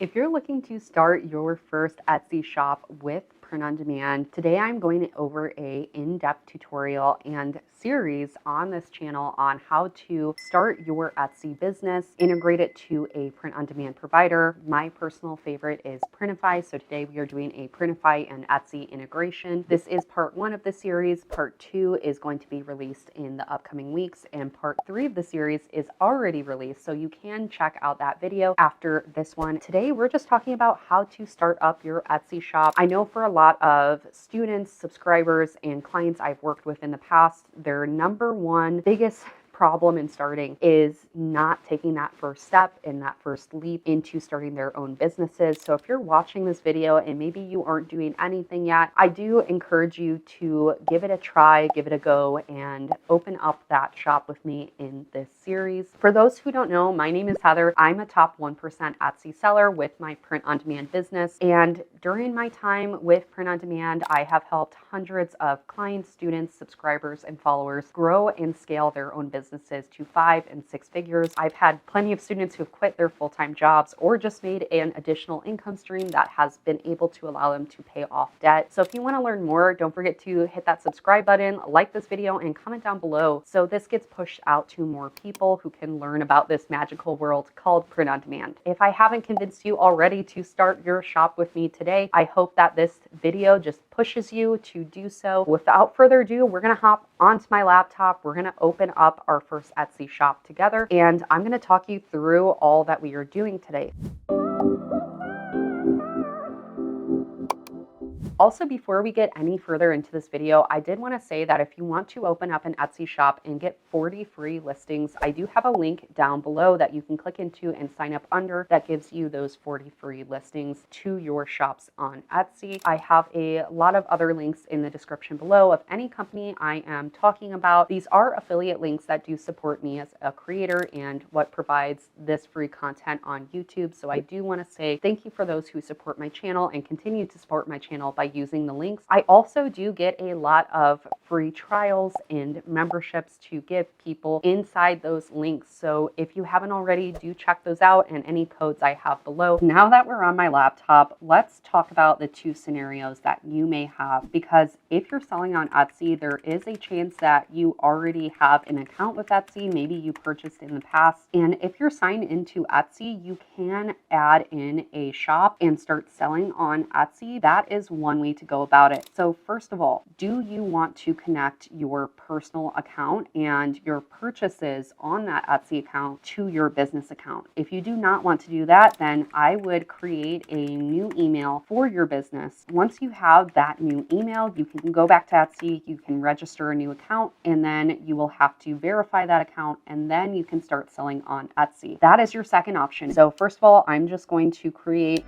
If you're looking to start your first Etsy shop with print on demand, today I'm going over a in-depth tutorial and series on this channel on how to start your Etsy business, integrate it to a print on demand provider. My personal favorite is Printify. So today we are doing a Printify and Etsy integration. This is part 1 of the series. Part 2 is going to be released in the upcoming weeks, and part 3 of the series is already released. So you can check out that video after this one. Today we're just talking about how to start up your Etsy shop. I know for a lot of students, subscribers, and clients I've worked with in the past, their number one biggest problem in starting is not taking that first step and that first leap into starting their own businesses. So if you're watching this video and maybe you aren't doing anything yet, I do encourage you to give it a try, give it a go, and open up that shop with me in this series. For those who don't know, my name is Heather. I'm a top 1% Etsy seller with my print on demand business. And during my time with print on demand, I have helped hundreds of clients, students, subscribers, and followers grow and scale their own businesses to 5 and 6 figures. I've had plenty of students who've quit their full-time jobs or just made an additional income stream that has been able to allow them to pay off debt. So if you want to learn more, don't forget to hit that subscribe button, like this video, and comment down below so this gets pushed out to more people who can learn about this magical world called print on demand. If I haven't convinced you already to start your shop with me today, I hope that this video just pushes you to do so. Without further ado, we're going to hop onto my laptop. We're going to open up our first Etsy shop together, and I'm going to talk you through all that we are doing today. Also, before we get any further into this video, I did want to say that if you want to open up an Etsy shop and get 40 free listings, I do have a link down below that you can click into and sign up under that gives you those 40 free listings to your shops on Etsy. I have a lot of other links in the description below of any company I am talking about. These are affiliate links that do support me as a creator and what provides this free content on YouTube. So I do want to say thank you for those who support my channel and continue to support my channel by using the links. I also do get a lot of free trials and memberships to give people inside those links. So if you haven't already, do check those out and any codes I have below. Now that we're on my laptop, let's talk about the 2 scenarios that you may have, because if you're selling on Etsy, there is a chance that you already have an account with Etsy. Maybe you purchased in the past. And if you're signed into Etsy, you can add in a shop and start selling on Etsy. That is one way to go about it. So first of all, do you want to connect your personal account and your purchases on that Etsy account to your business account? If you do not want to do that, then I would create a new email for your business. Once you have that new email, you can go back to Etsy, you can register a new account, and then you will have to verify that account, and then you can start selling on Etsy. That is your second option. So first of all, I'm just going to create.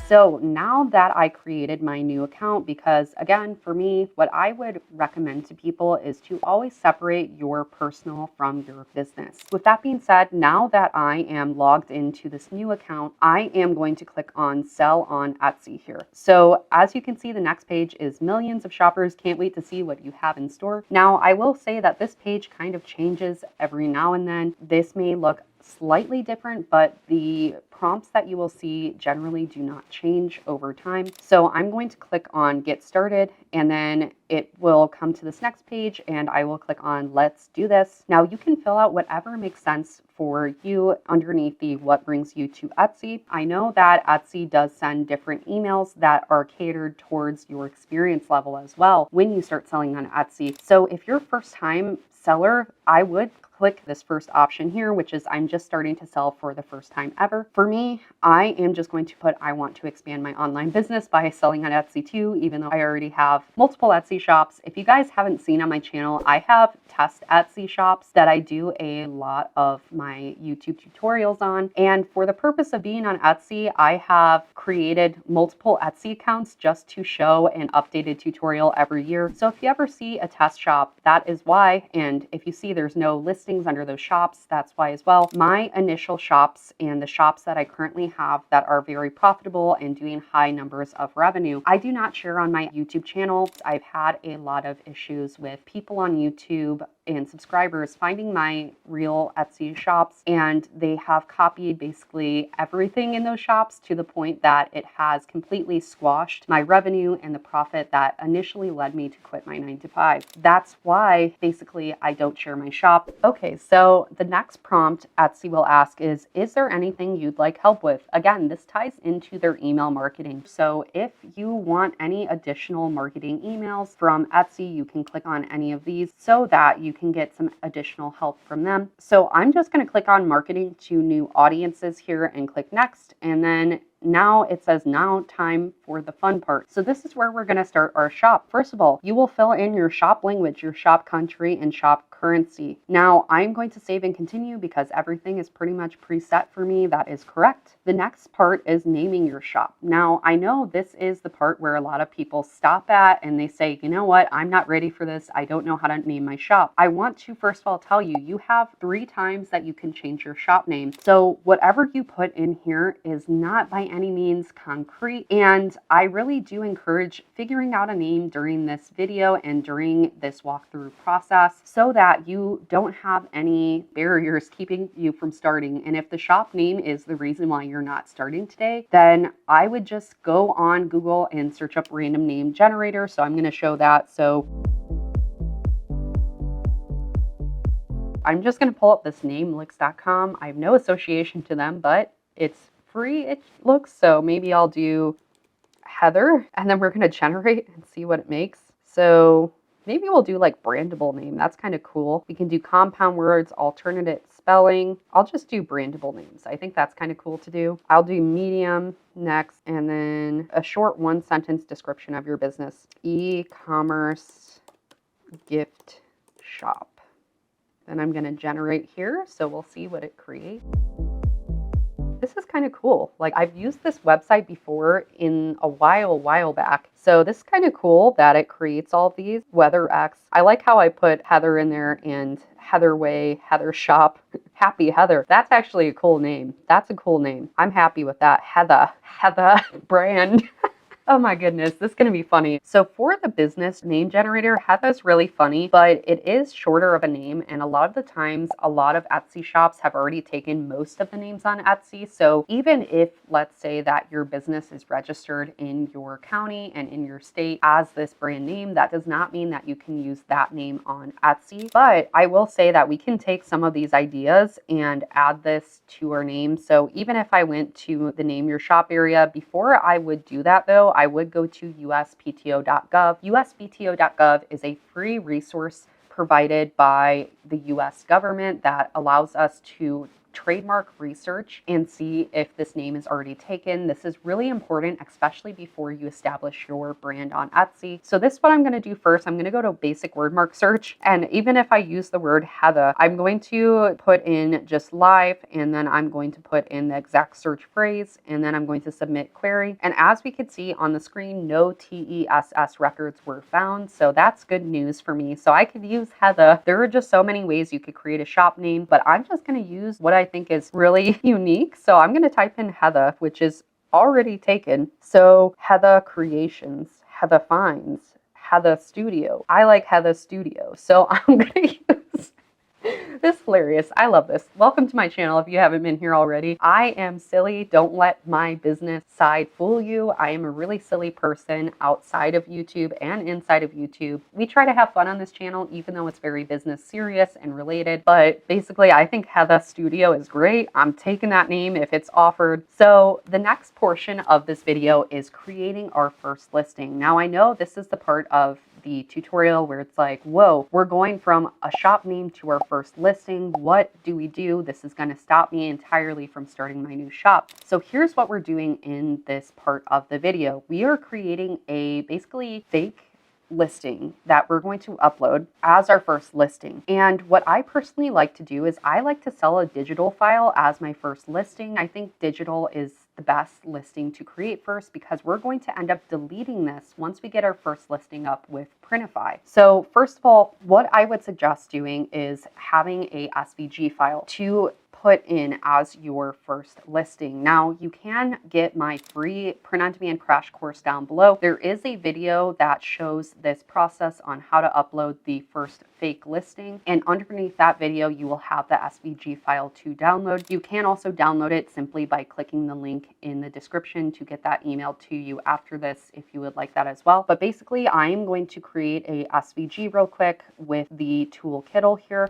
So now that I created my new account, because again, for me, what I would recommend to people is to always separate your personal from your business. With that being said, now that I am logged into this new account, I am going to click on Sell on Etsy here. So as you can see, the next page is millions of shoppers can't wait to see what you have in store. Now, I will say that this page kind of changes every now and then. This may look slightly different, but the prompts that you will see generally do not change over time. So I'm going to click on Get Started, and then it will come to this next page, and I will click on Let's Do This. Now you can fill out whatever makes sense for you underneath the What Brings You to Etsy. I know that Etsy does send different emails that are catered towards your experience level as well when you start selling on Etsy. So if you're a first-time seller, I would click this first option here, which is I'm just starting to sell for the first time ever. For me, I am just going to put I want to expand my online business by selling on Etsy too, even though I already have multiple Etsy shops. If you guys haven't seen on my channel, I have test Etsy shops that I do a lot of my YouTube tutorials on. And for the purpose of being on Etsy, I have created multiple Etsy accounts just to show an updated tutorial every year. So if you ever see a test shop, that is why. And if you see there's no listings under those shops, that's why as well. My initial shops and the shops that I currently have that are very profitable and doing high numbers of revenue, I do not share on my YouTube channel. I've had a lot of issues with people on YouTube and subscribers finding my real Etsy shops, and they have copied basically everything in those shops to the point that it has completely squashed my revenue and the profit that initially led me to quit my 9 to 5. That's why basically I don't share my shop. Okay, so the next prompt Etsy will ask is there anything you'd like help with? Again, this ties into their email marketing. So if you want any additional marketing emails from Etsy, you can click on any of these so that you can get some additional help from them. So I'm just going to click on marketing to new audiences here and click next. And then now it says now time for the fun part. So this is where we're going to start our shop. First of all, you will fill in your shop language, your shop country, and shop currency. Now I'm going to save and continue because everything is pretty much preset for me. That is correct. The next part is naming your shop. Now I know this is the part where a lot of people stop at and they say, you know what, I'm not ready for this. I don't know how to name my shop. I want to first of all tell you, you have 3 times that you can change your shop name. So whatever you put in here is not by any means concrete, and I really do encourage figuring out a name during this video and during this walkthrough process so that you don't have any barriers keeping you from starting. And if the shop name is the reason why you're not starting today, then I would just go on Google and search up random name generator. So I'm going to show that. So I'm just going to pull up this namelix.com. I have no association to them, but it's free, it looks. So maybe I'll do Heather, and then we're going to generate and see what it makes. So maybe we'll do like brandable name. That's kind of cool. We can do compound words, alternate spelling. I'll just do brandable names. I think that's kind of cool to do. I'll do medium next, and then a short 1-sentence description of your business. E-commerce gift shop. Then I'm going to generate here. So we'll see what it creates. This is kind of cool. Like I've used this website before in a while back. So this is kind of cool that it creates all these. WeatherX. I like how I put Heather in there and Heather Way, Heather Shop, Happy Heather. That's actually a cool name. That's a cool name. I'm happy with that. Heather brand. Oh my goodness, this is going to be funny. So for the business name generator, Heather's really funny, but it is shorter of a name. And a lot of the times, a lot of Etsy shops have already taken most of the names on Etsy. So even if, let's say that your business is registered in your county and in your state as this brand name, that does not mean that you can use that name on Etsy. But I will say that we can take some of these ideas and add this to our name. So even if I went to the name your shop area, before I would do that though, I would go to uspto.gov. uspto.gov is a free resource provided by the US government that allows us to trademark research and see if this name is already taken. This is really important, especially before you establish your brand on Etsy. So this is what I'm going to do first. I'm going to go to basic word mark search. And even if I use the word Heather, I'm going to put in just live, and then I'm going to put in the exact search phrase, and then I'm going to submit query. And as we could see on the screen, no TESS records were found. So that's good news for me. So I could use Heather. There are just so many ways you could create a shop name, but I'm just going to use what I think is really unique. So I'm going to type in Heather, which is already taken. So Heather Creations, Heather Finds, Heather Studio. I like Heather Studio. So I'm going to use this is hilarious. I love this. Welcome to my channel if you haven't been here already. I am silly. Don't let my business side fool you. I am a really silly person outside of YouTube and inside of YouTube. We try to have fun on this channel, even though it's very business serious and related. But basically, I think Heather Studio is great. I'm taking that name if it's offered. So the next portion of this video is creating our first listing. Now, I know this is the part of the tutorial where it's like, whoa, we're going from a shop name to our first listing. What do we do? This is going to stop me entirely from starting my new shop. So here's what we're doing in this part of the video. We are creating a basically fake listing that we're going to upload as our first listing. And what I personally like to do is I like to sell a digital file as my first listing. I think digital is the best listing to create first because we're going to end up deleting this once we get our first listing up with Printify. So first of all, what I would suggest doing is having a SVG file to put in as your first listing. Now, you can get my free print-on-demand crash course down below. There is a video that shows this process on how to upload the first fake listing, and underneath that video you will have the SVG file to download. You can also download it simply by clicking the link in the description to get that emailed to you after this if you would like that as well. But basically, I am going to create a SVG real quick with the tool Kittle here.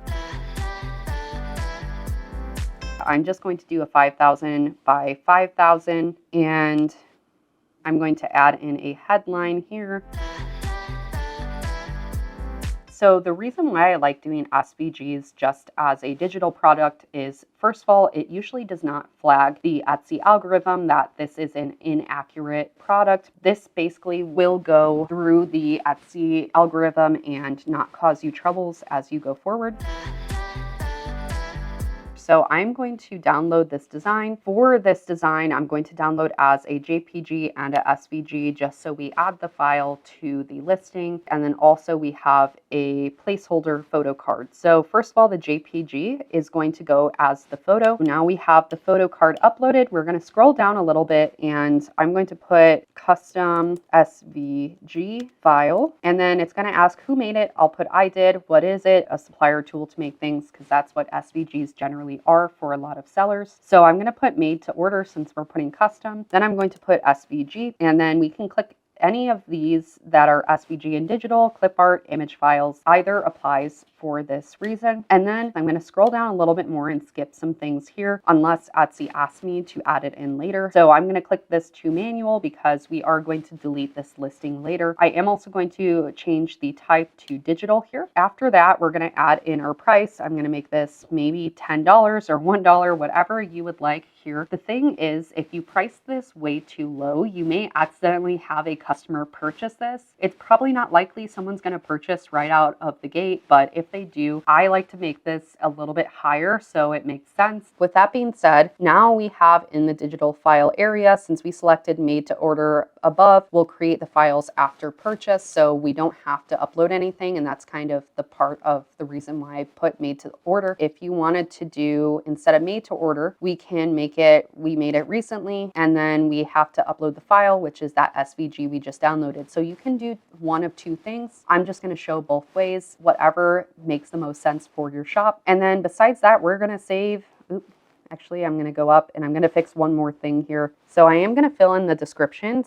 I'm just going to do a 5,000 by 5,000, and I'm going to add in a headline here. So the reason why I like doing SVGs just as a digital product is, first of all, it usually does not flag the Etsy algorithm that this is an inaccurate product. This basically will go through the Etsy algorithm and not cause you troubles as you go forward. So I'm going to download this design. For this design, I'm going to download as a JPG and a SVG just so we add the file to the listing. And then also we have a placeholder photo card. So first of all, the JPG is going to go as the photo. Now we have the photo card uploaded. We're going to scroll down a little bit and I'm going to put custom SVG file. And then it's going to ask who made it. I'll put I did. What is it? A supplier tool to make things, because that's what SVGs generally are for a lot of sellers. So I'm going to put made to order since we're putting custom. Then I'm going to put SVG, and then we can click any of these that are SVG and digital, clip art, image files. Either applies for this reason. And then I'm going to scroll down a little bit more and skip some things here unless Etsy asks me to add it in later. So I'm going to click this to manual because we are going to delete this listing later. I am also going to change the type to digital here. After that, we're going to add in our price. I'm going to make this maybe $10 or $1, whatever you would like here. The thing is, if you price this way too low, you may accidentally have a customer purchase this. It's probably not likely someone's going to purchase right out of the gate, but if they do, I like to make this a little bit higher so it makes sense. With that being said, now we have in the digital file area, since we selected made to order above, we'll create the files after purchase so we don't have to upload anything, and that's kind of the part of the reason why I put made to order. If you wanted to do, instead of made to order, we can make it, we made it recently, and then we have to upload the file, which is that SVG we just downloaded. So you can do one of two things. I'm just going to show both ways, whatever makes the most sense for your shop. And then besides that, we're going to save, actually, I'm going to go up and I'm going to fix one more thing here. So I am going to fill in the description.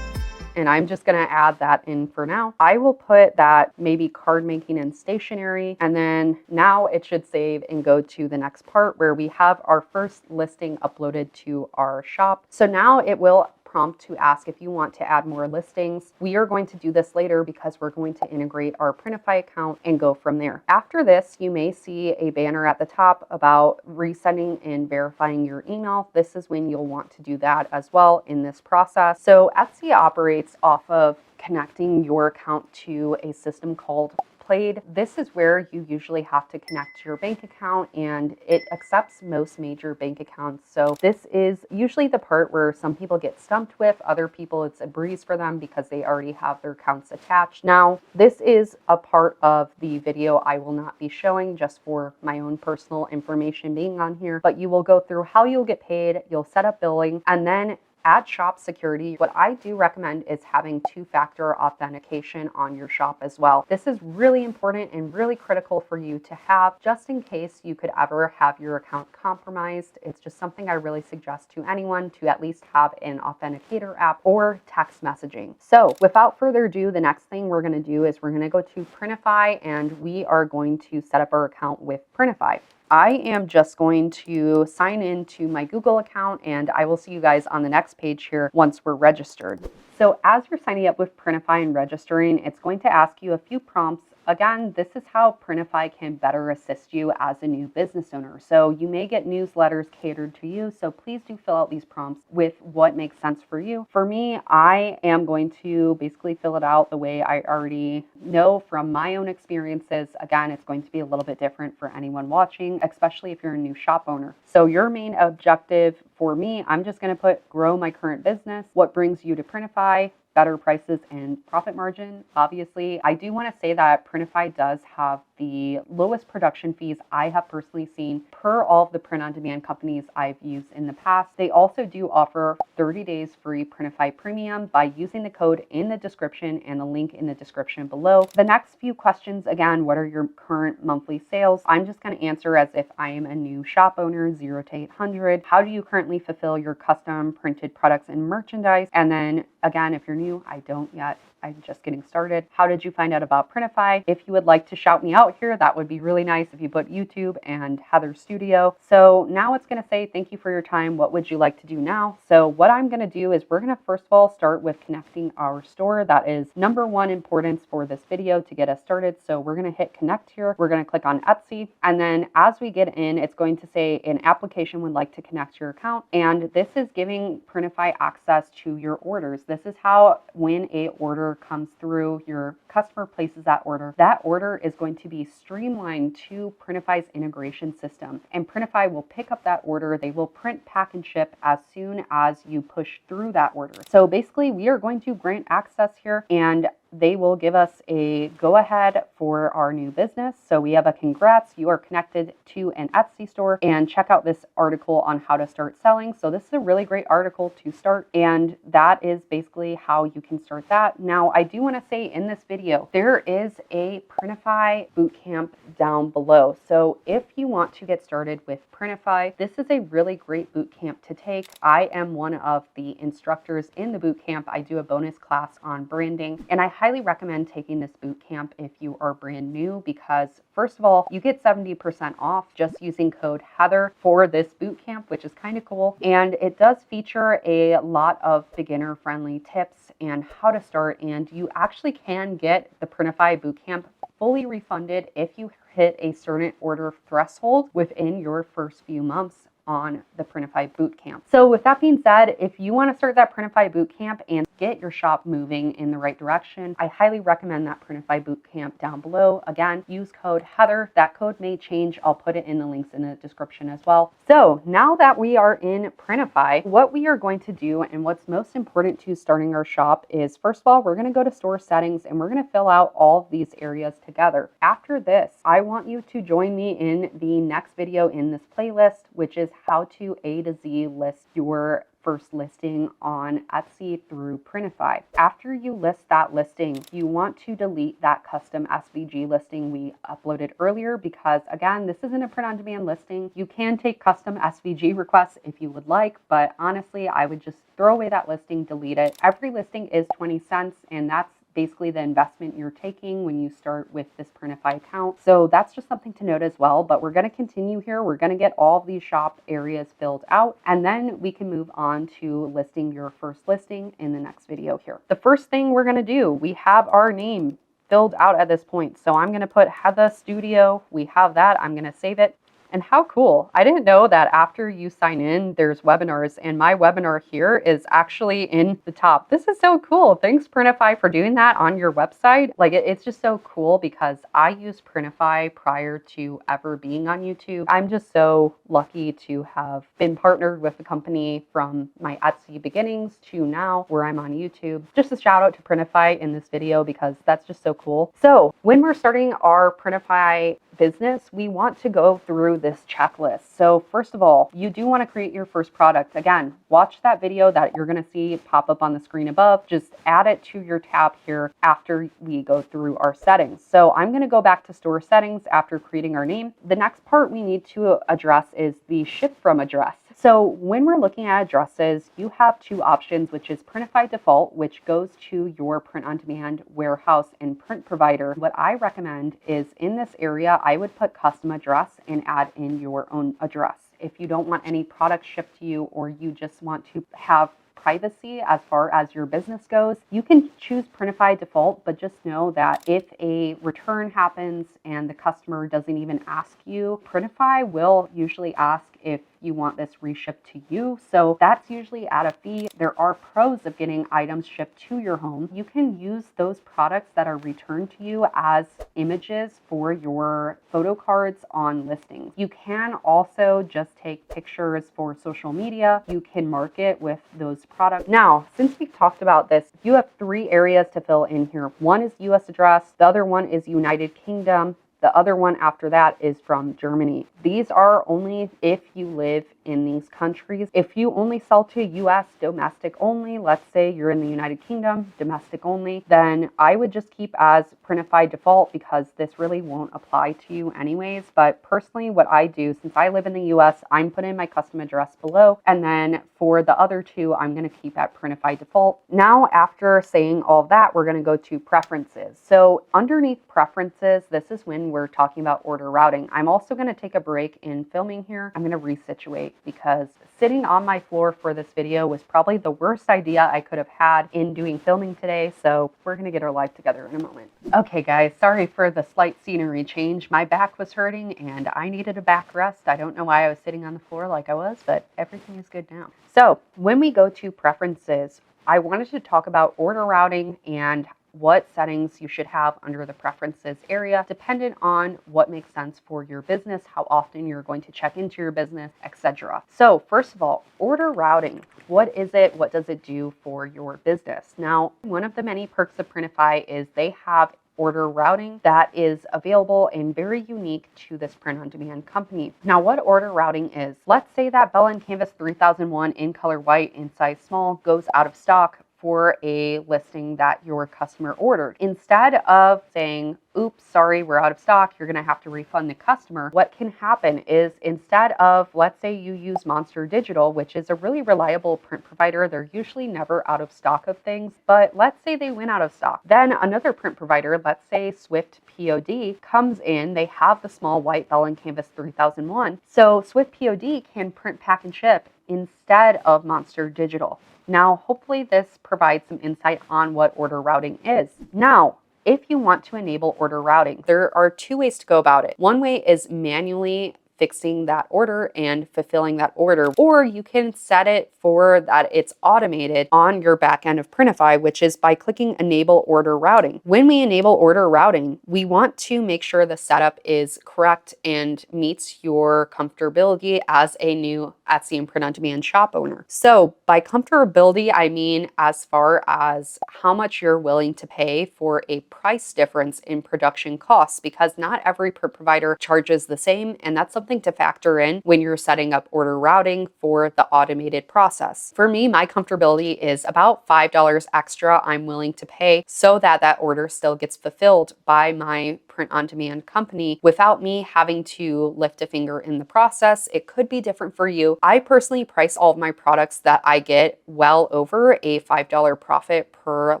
And I'm just going to add that in for now. I will put that maybe card making and stationery. And then now it should save and go to the next part where we have our first listing uploaded to our shop. So now it will prompt to ask if you want to add more listings. We are going to do this later because we're going to integrate our Printify account and go from there. After this, you may see a banner at the top about resending and verifying your email. This is when you'll want to do that as well in this process. So Etsy operates off of connecting your account to a system called Played. This is where you usually have to connect to your bank account, and it accepts most major bank accounts. So this is usually the part where some people get stumped with. Other people, it's a breeze for them because they already have their accounts attached. Now, this is a part of the video I will not be showing just for my own personal information being on here, but you will go through how you'll get paid, you'll set up billing, and then add shop security. What I do recommend is having two-factor authentication on your shop as well. This is really important and really critical for you to have just in case you could ever have your account compromised. It's just something I really suggest to anyone to at least have an authenticator app or text messaging. So without further ado, the next thing we're going to do is we're going to go to Printify and we are going to set up our account with Printify. I am just going to sign in to my Google account and I will see you guys on the next page here once we're registered. So as you're signing up with Printify and registering, it's going to ask you a few prompts. Again, this is how Printify can better assist you as a new business owner. So you may get newsletters catered to you. So please do fill out these prompts with what makes sense for you. For me, I am going to basically fill it out the way I already know from my own experiences. Again, it's going to be a little bit different for anyone watching, especially if you're a new shop owner. So your main objective for me, I'm just going to put grow my current business. What brings you to Printify? better prices and profit margin, obviously. I do want to say that Printify does have the lowest production fees I have personally seen per all of the print-on-demand companies I've used in the past. They also do offer 30 days free Printify Premium by using the code in the description and the link in the description below. The next few questions, again, what are your current monthly sales? I'm just going to answer as if I am a new shop owner, 0 to 800. How do you currently fulfill your custom printed products and merchandise? And then again, if you're new, I don't yet. I'm just getting started. How did you find out about Printify? If you would like to shout me out here, that would be really nice if you put YouTube and Heather Studio. So now it's going to say, thank you for your time. What would you like to do now? So what I'm going to do is we're going to first of all start with connecting our store. That is number one importance for this video to get us started. So we're going to hit connect here. We're going to click on Etsy. And then as we get in, it's going to say an application would like to connect your account. And this is giving Printify access to your orders. This is how when a order comes through, your customer places that order is going to be streamlined to Printify's integration system. And Printify will pick up that order. They will print, pack, and ship as soon as you push through that order. So basically, we are going to grant access here, and they will give us a go ahead for our new business. So we have a congrats, you are connected to an Etsy store, and check out this article on how to start selling. So this is a really great article to start, and that is basically how you can start that. Now, I do want to say in this video, there is a Printify bootcamp down below. So if you want to get started with Printify, this is a really great bootcamp to take. I am one of the instructors in the bootcamp. I do a bonus class on branding, and I highly recommend taking this bootcamp if you are brand new, because first of all, you get 70% off just using code Heather for this bootcamp, which is kind of cool. And it does feature a lot of beginner friendly tips and how to start. And you actually can get the Printify bootcamp fully refunded if you hit a certain order threshold within your first few months on the Printify bootcamp. So with that being said, if you want to start that Printify bootcamp and get your shop moving in the right direction, I highly recommend that Printify bootcamp down below. Again, use code Heather. That code may change. I'll put it in the links in the description as well. So now that we are in Printify, what we are going to do and what's most important to starting our shop is, first of all, we're going to go to store settings and we're going to fill out all of these areas together. After this, I want you to join me in the next video in this playlist, which is how to A to Z list your first listing on Etsy through Printify. After you list that listing, you want to delete that custom SVG listing we uploaded earlier, because again, this isn't a print-on-demand listing. You can take custom SVG requests if you would like, but honestly, I would just throw away that listing, delete it. Every listing is 20 cents, and that's basically the investment you're taking when you start with this Printify account. So that's just something to note as well, but we're going to continue here. We're going to get all of these shop areas filled out, and then we can move on to listing your first listing in the next video here. The first thing we're going to do, we have our name filled out at this point. So I'm going to put Heather Studio. We have that. I'm going to save it. And how cool. I didn't know that after you sign in, there's webinars, and my webinar here is actually in the top. This is so cool. Thanks, Printify, for doing that on your website. Like, it's just so cool because I used Printify prior to ever being on YouTube. I'm just so lucky to have been partnered with the company from my Etsy beginnings to now where I'm on YouTube. Just a shout out to Printify in this video because that's just so cool. So when we're starting our Printify business, we want to go through this checklist. So first of all, you do want to create your first product. Again, watch that video that you're going to see pop up on the screen above. Just add it to your tab here after we go through our settings. So I'm going to go back to store settings after creating our name. The next part we need to address is the ship from address. So when we're looking at addresses, you have two options, which is Printify default, which goes to your print-on-demand warehouse and print provider. What I recommend is in this area, I would put custom address and add in your own address. If you don't want any product shipped to you, or you just want to have privacy as far as your business goes, you can choose Printify default, but just know that if a return happens and the customer doesn't even ask you, Printify will usually ask if you want this reshipped to you. So that's usually at a fee. There are pros of getting items shipped to your home. You can use those products that are returned to you as images for your photo cards on listings. You can also just take pictures for social media. You can market with those products. Now, since we've talked about this, you have 3 areas to fill in here. One is US address, the other one is United Kingdom, the other one after that is from Germany. These are only if you live in these countries. If you only sell to US domestic only, let's say you're in the United Kingdom, domestic only, then I would just keep as Printify default because this really won't apply to you anyways. But personally, what I do, since I live in the US, I'm putting my custom address below. And then for the other 2, I'm going to keep at Printify default. Now, after saying all of that, we're going to go to preferences. So underneath preferences, this is when we're talking about order routing. I'm also going to take a break in filming here. I'm going to resituate because sitting on my floor for this video was probably the worst idea I could have had in doing filming today. So we're going to get our life together in a moment. Okay, guys, sorry for the slight scenery change. My back was hurting and I needed a back rest. I don't know why I was sitting on the floor like I was, but everything is good now. So when we go to preferences, I wanted to talk about order routing and what settings you should have under the preferences area, dependent on what makes sense for your business, how often you're going to check into your business, etc. So first of all, order routing. What is it? What does it do for your business? Now, one of the many perks of Printify is they have order routing that is available and very unique to this print-on-demand company. Now, what order routing is, let's say that Bella & Canvas 3001 in color white in size small goes out of stock for a listing that your customer ordered. Instead of saying, oops, sorry, we're out of stock, you're gonna have to refund the customer, what can happen is instead of, let's say you use Monster Digital, which is a really reliable print provider, they're usually never out of stock of things, but let's say they went out of stock. Then another print provider, let's say Swift POD, comes in, they have the small white Bella & Canvas 3001. So Swift POD can print, pack, and ship instead of Monster Digital. Now, hopefully this provides some insight on what order routing is. Now, if you want to enable order routing, there are 2 ways to go about it. One way is manually fixing that order and fulfilling that order, or you can set it for that it's automated on your back end of Printify, which is by clicking enable order routing. When we enable order routing, we want to make sure the setup is correct and meets your comfortability as a new Etsy and print-on-demand shop owner. So by comfortability, I mean as far as how much you're willing to pay for a price difference in production costs, because not every print provider charges the same, and that's something to factor in when you're setting up order routing for the automated process. For me, my comfortability is about $5 extra I'm willing to pay so that that order still gets fulfilled by my print-on-demand company without me having to lift a finger in the process. It could be different for you. I personally price all of my products that I get well over a $5 profit per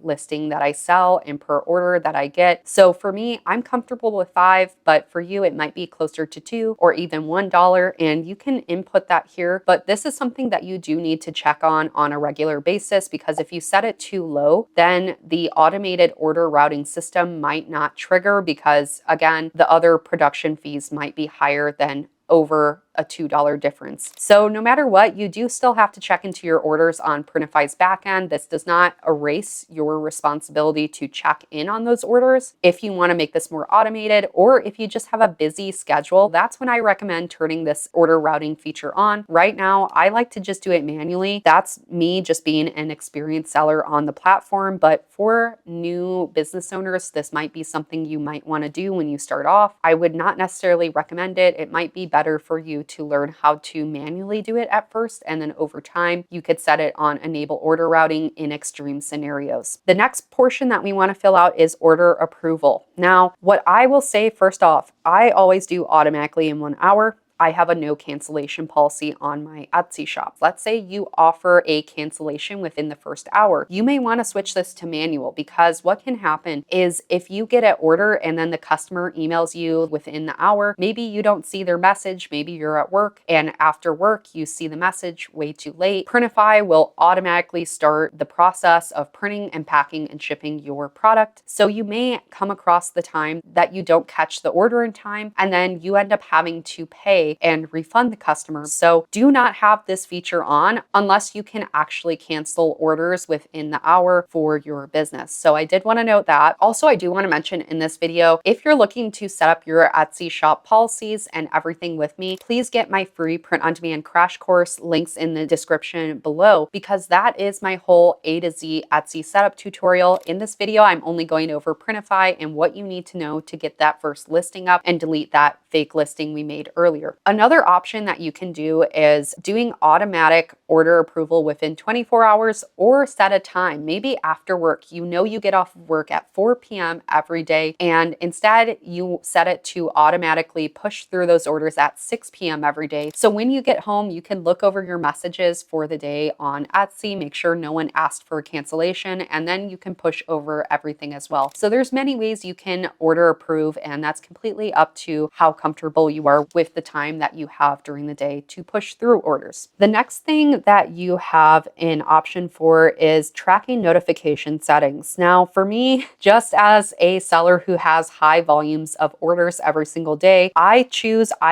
listing that I sell and per order that I get. So for me, I'm comfortable with 5, but for you, it might be closer to 2 or even $1, and you can input that here. But this is something that you do need to check on a regular basis, because if you set it too low, then the automated order routing system might not trigger, because again, the other production fees might be higher than over a $2 difference. So no matter what, you do still have to check into your orders on Printify's backend. This does not erase your responsibility to check in on those orders. If you want to make this more automated, or if you just have a busy schedule, that's when I recommend turning this order routing feature on. Right now, I like to just do it manually. That's me just being an experienced seller on the platform. But for new business owners, this might be something you might want to do when you start off. I would not necessarily recommend it. It might be better for you to learn how to manually do it at first, and then over time you could set it on enable order routing in extreme scenarios. The next portion that we want to fill out is order approval. Now, what I will say first off, I always do automatically in 1 hour. I have a no cancellation policy on my Etsy shop. Let's say you offer a cancellation within the first hour. You may want to switch this to manual, because what can happen is if you get an order and then the customer emails you within the hour, maybe you don't see their message, maybe you're at work, and after work you see the message way too late. Printify will automatically start the process of printing and packing and shipping your product. So you may come across the time that you don't catch the order in time, and then you end up having to pay day and refund the customer. So do not have this feature on unless you can actually cancel orders within the hour for your business. So I did want to note that. Also, I do want to mention in this video, if you're looking to set up your Etsy shop policies and everything with me, please get my free print on demand crash course, links in the description below, because that is my whole A to Z Etsy setup tutorial. In this video, I'm only going over Printify and what you need to know to get that first listing up and delete that fake listing we made earlier. Another option that you can do is doing automatic order approval within 24 hours or set a time, maybe after work. You know you get off of work at 4 p.m. every day, and instead you set it to automatically push through those orders at 6 p.m. every day. So when you get home, you can look over your messages for the day on Etsy, make sure no one asked for a cancellation, and then you can push over everything as well. So there's many ways you can order approve, and that's completely up to how comfortable you are with the time that you have during the day to push through orders. The next thing that you have an option for is tracking notification settings. Now, for me, just as a seller who has high volumes of orders every single day, I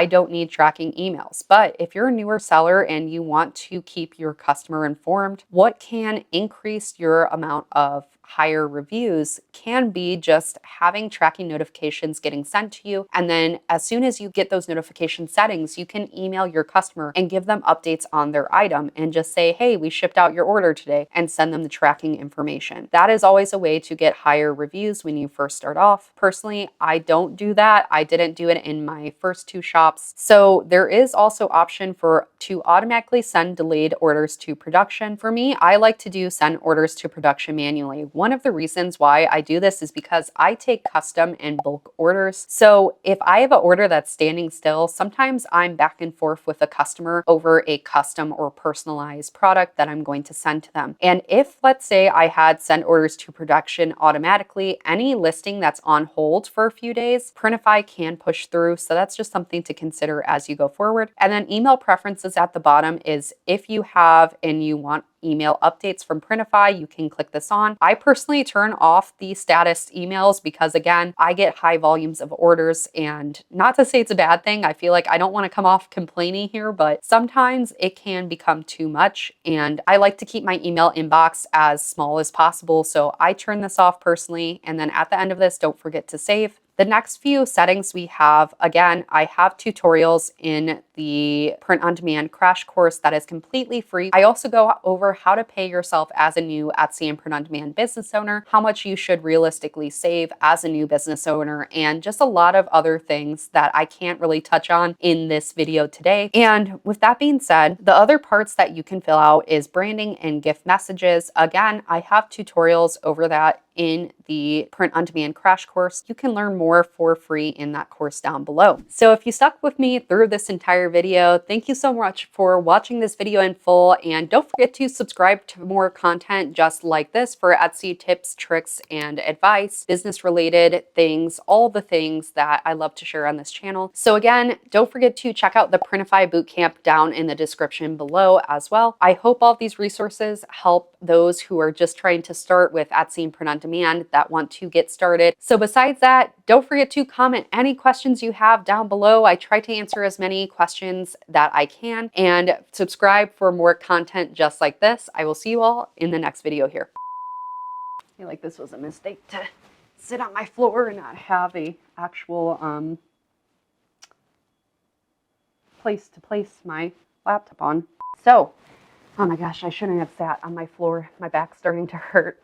don't need tracking emails. But if you're a newer seller and you want to keep your customer informed, what can increase your amount of higher reviews can be just having tracking notifications getting sent to you. And then as soon as you get those notification settings, you can email your customer and give them updates on their item and just say, hey, we shipped out your order today, and send them the tracking information. That is always a way to get higher reviews when you first start off. Personally, I don't do that. I didn't do it in my first 2 shops. So there is also option to automatically send delayed orders to production. For me, I like to send orders to production manually. One of the reasons why I do this is because I take custom and bulk orders. So if I have an order that's standing still, sometimes I'm back and forth with a customer over a custom or personalized product that I'm going to send to them. And if, let's say, I had sent orders to production automatically, any listing that's on hold for a few days, Printify can push through. So that's just something to consider as you go forward. And then email preferences at the bottom is if you have and you want email updates from Printify, you can click this on. I personally turn off the status emails because, again, I get high volumes of orders, and not to say it's a bad thing. I feel like I don't want to come off complaining here, but sometimes it can become too much, and I like to keep my email inbox as small as possible. So I turn this off personally, and then at the end of this, don't forget to save. The next few settings we have, again, I have tutorials in the print on demand crash course that is completely free. I also go over how to pay yourself as a new Etsy and print on demand business owner, how much you should realistically save as a new business owner, and just a lot of other things that I can't really touch on in this video today. And with that being said, the other parts that you can fill out is branding and gift messages. Again, I have tutorials over that in the print on demand crash course. You can learn more for free in that course down below. So if you stuck with me through this entire video, thank you so much for watching this video in full, and don't forget to subscribe to more content just like this for Etsy tips, tricks, and advice, business related things, all the things that I love to share on this channel. So again, don't forget to check out the Printify bootcamp down in the description below as well. I hope all of these resources help those who are just trying to start with Etsy and print on demand that want to get started. So besides that, don't forget to comment any questions you have down below. I try to answer as many questions that I can, and subscribe for more content just like this. I will see you all in the next video here. I feel like this was a mistake to sit on my floor and not have a actual place to place my laptop on. So, oh my gosh, I shouldn't have sat on my floor. My back's starting to hurt.